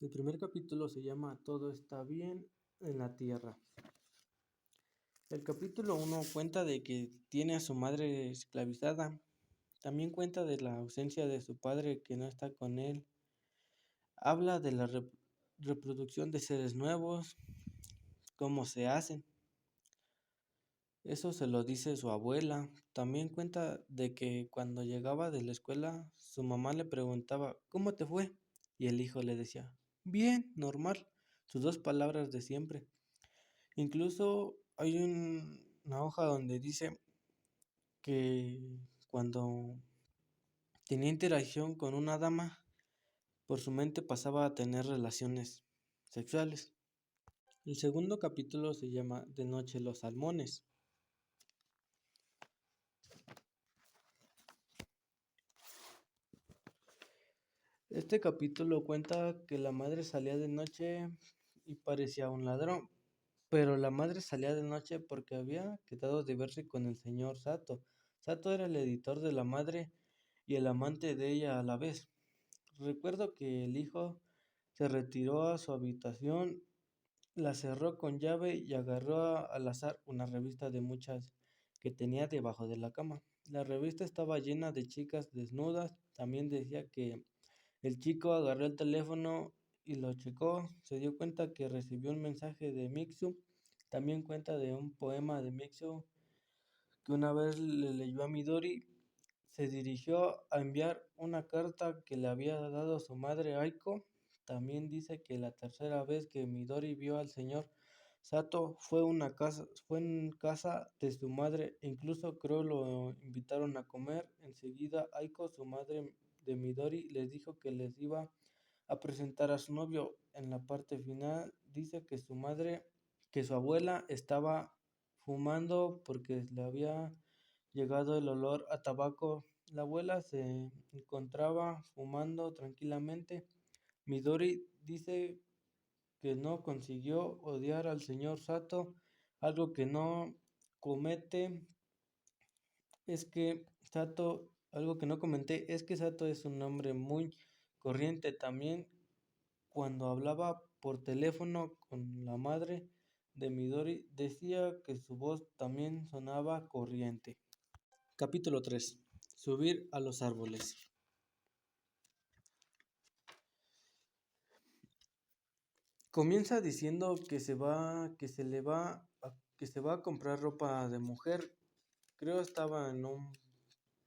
El primer capítulo se llama Todo está bien en la tierra. El capítulo 1 cuenta de que tiene a su madre esclavizada. También cuenta de la ausencia de su padre que no está con él. Habla de la reproducción de seres nuevos, cómo se hacen. Eso se lo dice su abuela. También cuenta de que cuando llegaba de la escuela, su mamá le preguntaba, ¿cómo te fue? Y el hijo le decía, bien, normal. Sus dos palabras de siempre. Incluso hay una hoja donde dice que cuando tenía interacción con una dama, por su mente pasaba a tener relaciones sexuales. El segundo capítulo se llama De noche los salmones. Este capítulo cuenta que la madre salía de noche y parecía un ladrón, pero la madre salía de noche porque había quedado de verse con el señor Sato. Sato era el editor de la madre y el amante de ella a la vez. Recuerdo que el hijo se retiró a su habitación, la cerró con llave y agarró al azar una revista de muchas que tenía debajo de la cama. La revista estaba llena de chicas desnudas. También decía que el chico agarró el teléfono y lo checó. Se dio cuenta que recibió un mensaje de Mixu. También cuenta de un poema de Mixu que una vez le leyó a Midori. Se dirigió a enviar una carta que le había dado su madre Aiko. También dice que la tercera vez que Midori vio al señor Sato fue en casa de su madre. Incluso creo lo invitaron a comer. Enseguida Aiko, su madre de Midori, les dijo que les iba a presentar a su novio. En la parte final dice que su abuela estaba fumando porque le había llegado el olor a tabaco. La abuela se encontraba fumando tranquilamente. Midori dice que no consiguió odiar al señor Sato. Algo que no comete es que algo que no comenté es que Sato es un hombre muy corriente. También cuando hablaba por teléfono con la madre de Midori decía que su voz también sonaba corriente. Capítulo 3. Subir a los árboles. Comienza diciendo que se va a comprar ropa de mujer. Creo estaba en un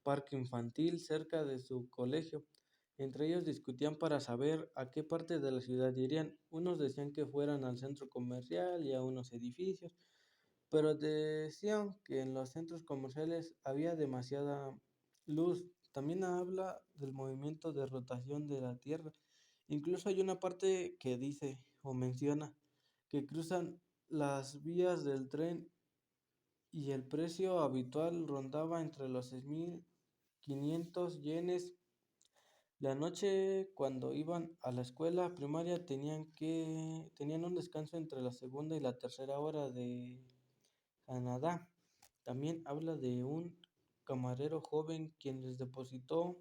parque infantil cerca de su colegio. Entre ellos discutían para saber a qué parte de la ciudad irían. Unos decían que fueran al centro comercial y a unos edificios, pero decían que en los centros comerciales había demasiada luz. También habla del movimiento de rotación de la Tierra. Incluso hay una parte que dice o menciona que cruzan las vías del tren y el precio habitual rondaba entre los 6.500 yenes. La noche cuando iban a la escuela primaria tenían un descanso entre la segunda y la tercera hora de Canadá. También habla de un camarero joven quien les depositó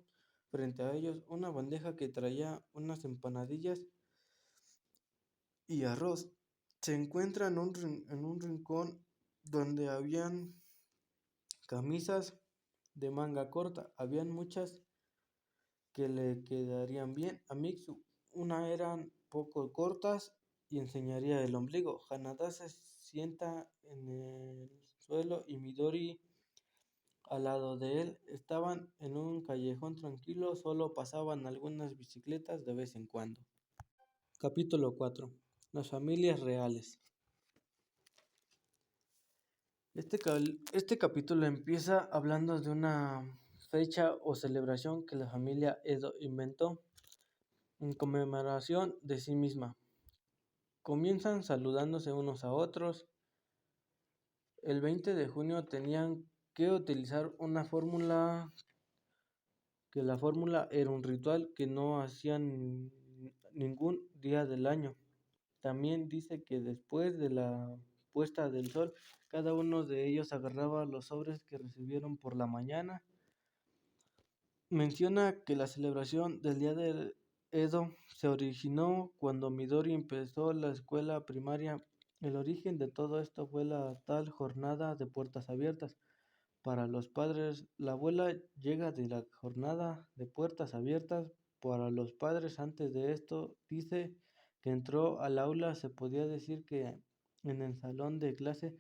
frente a ellos una bandeja que traía unas empanadillas y arroz. Se encuentra en un rincón donde habían camisas de manga corta. Habían muchas que le quedarían bien a Mixu. Una eran poco cortas y enseñaría el ombligo. Hanada se sienta en el suelo y Midori al lado de él. Estaban en un callejón tranquilo, solo pasaban algunas bicicletas de vez en cuando. Capítulo 4. Las familias reales. Este capítulo empieza hablando de una fecha o celebración que la familia Edo inventó en conmemoración de sí misma. Comienzan saludándose unos a otros. El 20 de junio tenían que utilizar una fórmula, que la fórmula era un ritual que no hacían ningún día del año. También dice que después de la puesta del sol, cada uno de ellos agarraba los sobres que recibieron por la mañana. Menciona que la celebración del Día Edo se originó cuando Midori empezó la escuela primaria. El origen de todo esto fue la tal jornada de puertas abiertas. Para los padres, la abuela llega de la jornada de puertas abiertas. Para los padres, antes de esto, dice que entró al aula, se podía decir que en el salón de clase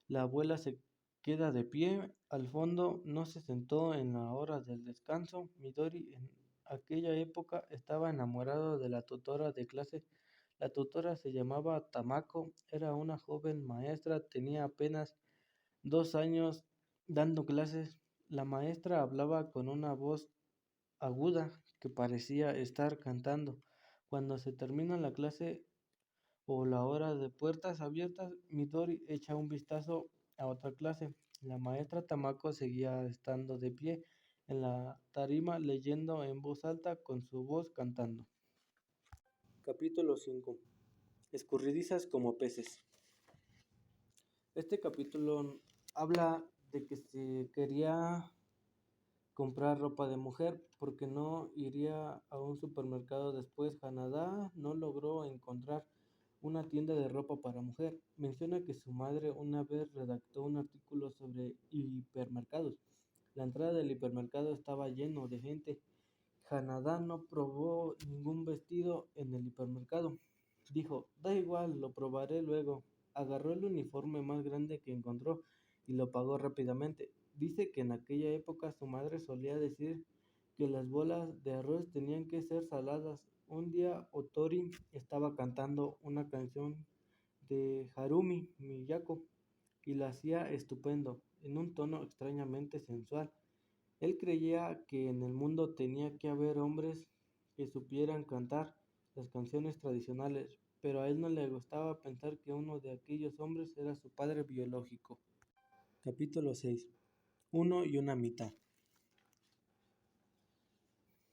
la abuela se queda de pie al fondo, no se sentó en la hora del descanso. Midori en aquella época estaba enamorado de la tutora de clase. La tutora se llamaba Tamako, era una joven maestra, tenía apenas 2 años dando clases. La maestra hablaba con una voz aguda que parecía estar cantando. Cuando se termina la clase o la hora de puertas abiertas, Midori echa un vistazo a otra clase. La maestra Tamako seguía estando de pie en la tarima leyendo en voz alta con su voz cantando. Capítulo 5. Escurridizas como peces. Este capítulo habla de que se quería comprar ropa de mujer porque no iría a un supermercado después. Hanada no logró encontrar una tienda de ropa para mujer. Menciona que su madre una vez redactó un artículo sobre hipermercados. La entrada del hipermercado estaba lleno de gente. Hanada no probó ningún vestido en el hipermercado. Dijo, da igual, lo probaré luego. Agarró el uniforme más grande que encontró y lo pagó rápidamente. Dice que en aquella época su madre solía decir que las bolas de arroz tenían que ser saladas. Un día Otori estaba cantando una canción de Harumi Miyako y la hacía estupendo, en un tono extrañamente sensual. Él creía que en el mundo tenía que haber hombres que supieran cantar las canciones tradicionales, pero a él no le gustaba pensar que uno de aquellos hombres era su padre biológico. Capítulo 6. Uno y una mitad.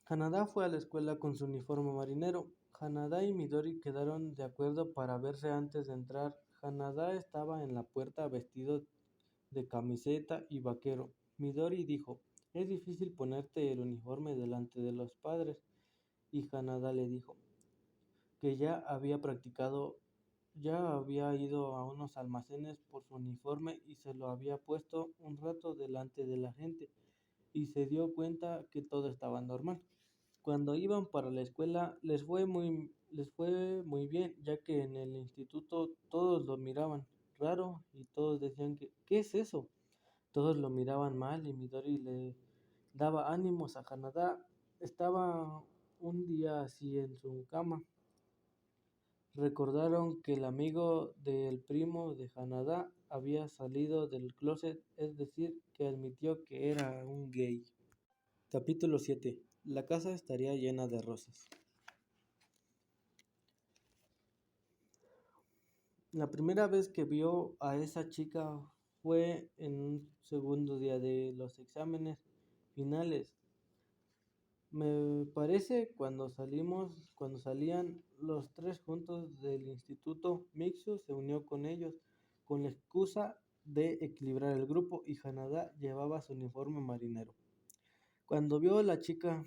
Hanada fue a la escuela con su uniforme marinero. Hanada y Midori quedaron de acuerdo para verse antes de entrar. Hanada estaba en la puerta vestido de camiseta y vaquero. Midori dijo, es difícil ponerte el uniforme delante de los padres. Y Hanada le dijo que ya había ido a unos almacenes por su uniforme y se lo había puesto un rato delante de la gente y se dio cuenta que todo estaba normal. Cuando iban para la escuela les fue muy bien, ya que en el instituto todos lo miraban raro y todos decían que ¿qué es eso? Todos lo miraban mal y Midori le daba ánimos a Hanada. Estaba un día así en su cama. Recordaron que el amigo del primo de Hanada había salido del closet, es decir, que admitió que era un gay. Capítulo 7. La casa estaría llena de rosas. La primera vez que vio a esa chica fue en un segundo día de los exámenes finales. Me parece cuando salían los tres juntos del instituto, Mixu se unió con ellos con la excusa de equilibrar el grupo y Hanada llevaba su uniforme marinero. Cuando vio a la chica,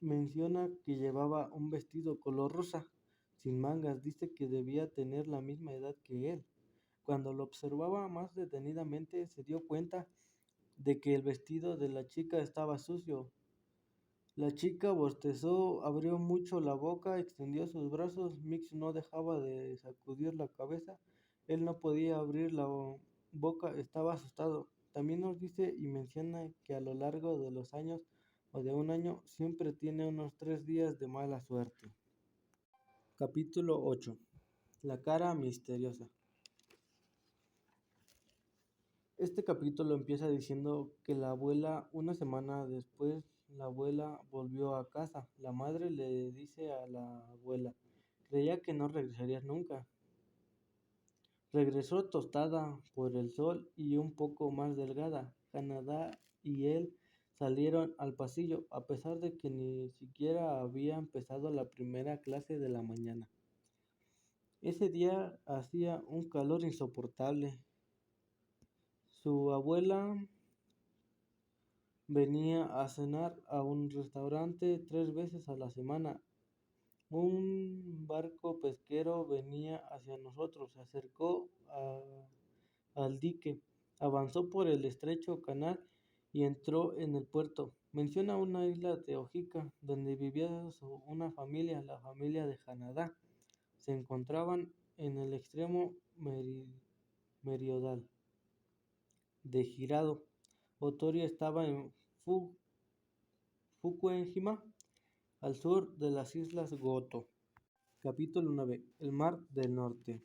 menciona que llevaba un vestido color rosa, sin mangas, dice que debía tener la misma edad que él. Cuando lo observaba más detenidamente, se dio cuenta de que el vestido de la chica estaba sucio. La chica bostezó, abrió mucho la boca, extendió sus brazos. Mix no dejaba de sacudir la cabeza. Él no podía abrir la boca, estaba asustado. También nos dice y menciona que a lo largo de los años o de un año siempre tiene unos 3 días de mala suerte. Capítulo 8. La cara misteriosa. Este capítulo empieza diciendo que la abuela, una semana después, la abuela volvió a casa. La madre le dice a la abuela, creía que no regresarías nunca. Regresó tostada por el sol y un poco más delgada. Hanada y él salieron al pasillo, a pesar de que ni siquiera había empezado la primera clase de la mañana. Ese día hacía un calor insoportable. Su abuela venía a cenar a un restaurante 3 veces a la semana. Un barco pesquero venía hacia nosotros, se acercó al dique, avanzó por el estrecho canal y entró en el puerto. Menciona una isla de Ojica, donde vivía una familia, la familia de Hanadá. Se encontraban en el extremo meridional de Hirado. Otori estaba en Fukushima, al sur de las islas Goto. Capítulo 9. El Mar del Norte.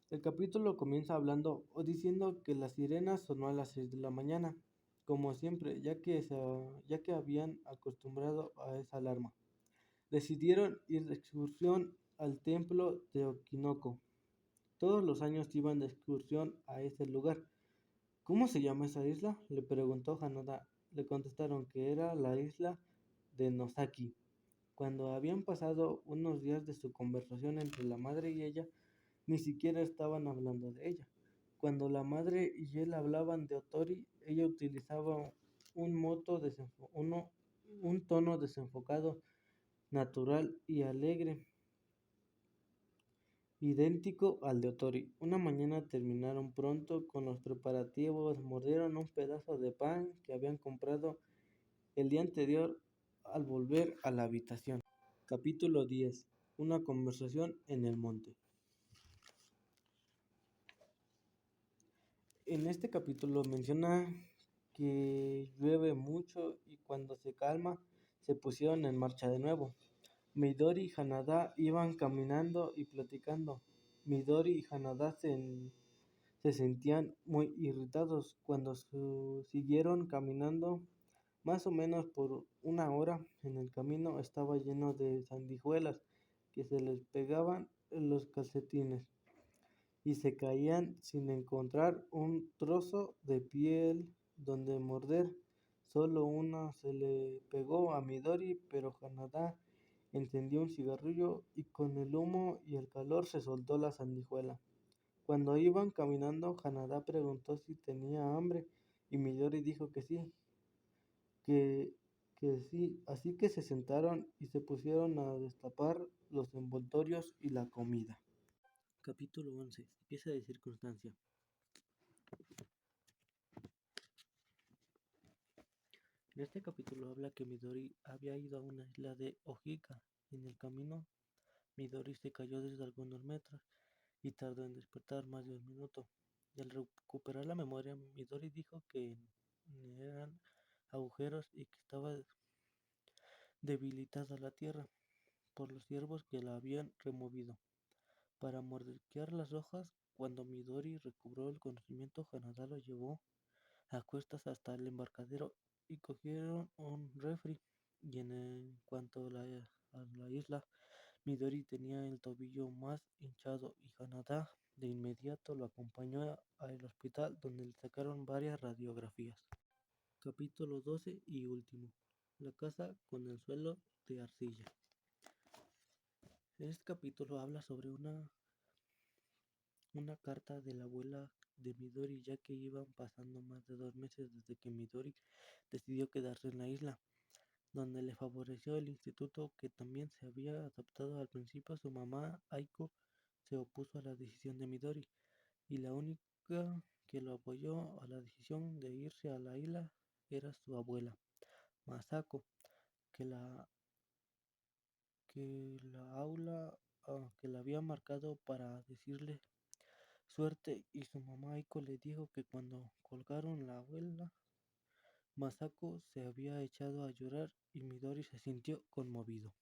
El capítulo comienza hablando o diciendo que la sirena sonó a las 6 de la mañana, como siempre, ya que habían acostumbrado a esa alarma. Decidieron ir de excursión al templo de Okinoko. Todos los años iban de excursión a ese lugar. ¿Cómo se llama esa isla?, le preguntó Hanada. Le contestaron que era la isla de Nosaki. Cuando habían pasado unos días de su conversación entre la madre y ella, ni siquiera estaban hablando de ella. Cuando la madre y él hablaban de Otori, ella utilizaba un tono desenfocado, natural y alegre, idéntico al de Otori. Una mañana terminaron pronto con los preparativos, mordieron un pedazo de pan que habían comprado el día anterior al volver a la habitación. Capítulo 10. Una conversación en el monte. En este capítulo menciona que llueve mucho y cuando se calma se pusieron en marcha de nuevo. Midori y Hanada iban caminando y platicando. Midori y Hanada se sentían muy irritados cuando siguieron caminando más o menos por una hora. En el camino estaba lleno de sanguijuelas que se les pegaban en los calcetines y se caían sin encontrar un trozo de piel donde morder. Solo una se le pegó a Midori, pero Hanada encendió un cigarrillo y con el humo y el calor se soltó la sanguijuela. Cuando iban caminando, Hanada preguntó si tenía hambre y Midori dijo que, que sí, así que se sentaron y se pusieron a destapar los envoltorios y la comida. Capítulo 11. Pieza de circunstancia. En este capítulo habla que Midori había ido a una isla de Ojica. En el camino, Midori se cayó desde algunos metros y tardó en despertar más de un minuto. Y al recuperar la memoria, Midori dijo que eran agujeros y que estaba debilitada la tierra por los ciervos que la habían removido. Para mordisquear las hojas, cuando Midori recobró el conocimiento, Hanada lo llevó a cuestas hasta el embarcadero y cogieron un refri. Y en cuanto a la isla, Midori tenía el tobillo más hinchado y Hanada de inmediato lo acompañó al hospital donde le sacaron varias radiografías. Capítulo 12 y último. La casa con el suelo de arcilla. En este capítulo habla sobre una carta de la abuela de Midori, ya que iban pasando más de 2 meses desde que Midori decidió quedarse en la isla, donde le favoreció el instituto que también se había adaptado al principio. Su mamá, Aiko, se opuso a la decisión de Midori, y la única que lo apoyó a la decisión de irse a la isla era su abuela, Masako, que que la había marcado para decirle suerte, y su mamá Aiko le dijo que cuando colgaron la abuela, Masako se había echado a llorar y Midori se sintió conmovido.